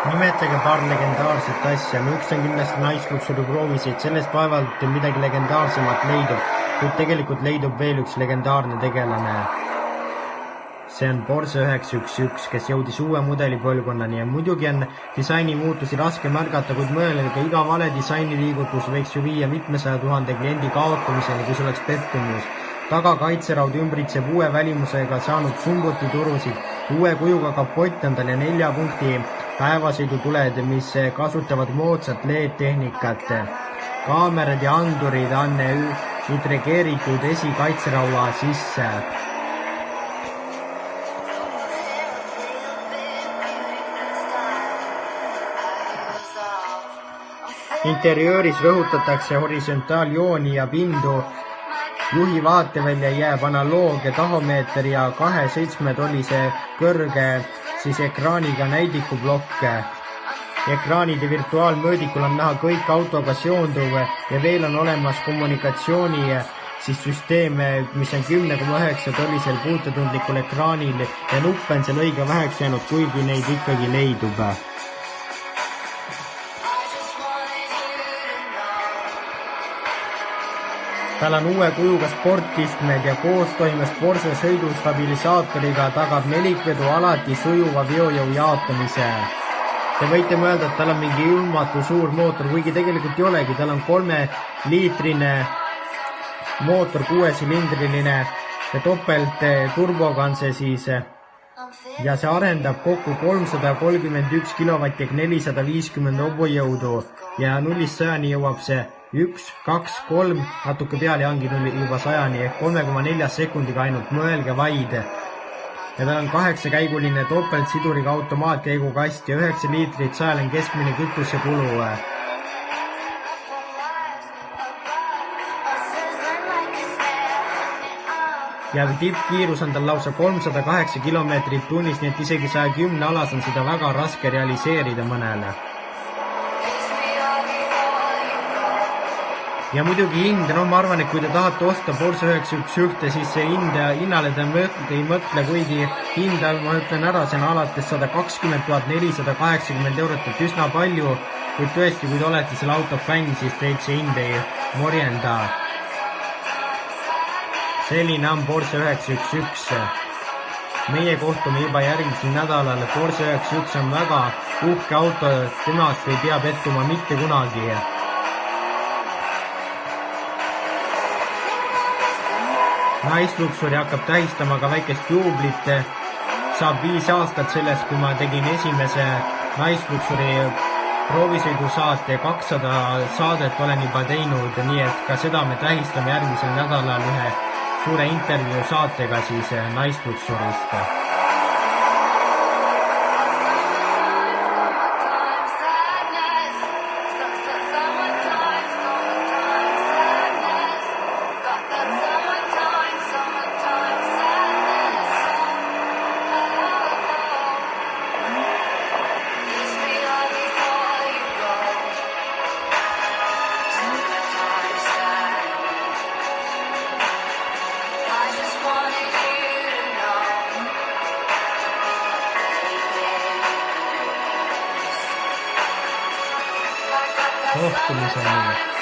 Nimetage paar legendaarset asja, no üks on kindlasti naisluksuri proovisid, sellest vaevalt midagi legendaarsemat leidub, kuid tegelikult leidub veel üks legendaarne tegelane. See on Porsche 911, kes jõudis uue mudelipõlvkonnani ja muidugi on disaini muutusi raske märgata, kuid mõelge, iga vale disainiliigutus võiks ju viia mitmesaja 000 kliendi kaotamiseni, kui see oleks pettumus. Taga kaitseraud ümbritseb uue välimusega saanud sumbuti turusid, uue kujuga kapott on tal ja 4 punkti päevasõidutuled, mis kasutavad moodsat LED-tehnikat. Kaamerad ja andurid on integreeritud esikaitseraua sisse. Interiööris rõhutatakse horisontaaljooni ja pindu. Juhi vaatevälja jääb analoog tahomeeter ja 2,7-tollise kõrge ekraaniga näidikublokk. Ekraanide virtuaalmõõdikul on näha kõik autoga seonduv ja veel on olemas kommunikatsiooni süsteem, mis on 10,9-tollisel puutetundlikul ekraanil ja nuppe on seal õige väheks jäänud, kuigi neid ikkagi leidub. Tal on uue kujuga sportistmed ja koostoimes Porsche sõidustabilisaatoriga tagab nelikvedu alati sujuva veojõu jaotamise. Te võite mõelda, et tal on mingi ilmatu suur mootor, kuigi tegelikult ei olegi, tal on 3-liitrine mootor, 6-silindriline ja topelt turboga on see siis ja see arendab kokku 331 kilovatti ehk 450 hobujõudu ja 0-100 jõuab see 1, 2, 3, natuke peale ja ongi juba 100 ehk 3,4 sekundiga ainult, mõelge vaid. Ja tal on 8-käiguline topeltsiduriga automaatkäigukast ja 9 liitrit 100 on keskmine kütusekulu. Ja tippkiirus on tal lausa 308 kilomeetrit tunnis, nii et isegi 110 alas on seda väga raske realiseerida mõnele. Ja muidugi hind, ma arvan, et kui te tahate osta Porsche 911, siis see hinnale te ei mõtle, kuigi hinda, ma ütlen ära, see on alates 120 480 eurot, et üsna palju, kuid tõesti, kui te olete selle auto fänn, siis teid see hind ei morjenda. Selline on Porsche 911. Meie kohtume juba järgmisel nädalal. Porsche 911 on väga uhke auto, temast ei pea pettuma mitte kunagi. Naisluksuri hakkab tähistama ka väikest juublit, saab 5 aastat sellest, kui ma tegin esimese naisluksuri proovisõidusaate, 200 saadet olen juba teinud, nii et ka seda me tähistame järgmisel nädalal ühe suure intervjuu saatega siis naisluksurist. Kohtumiseni!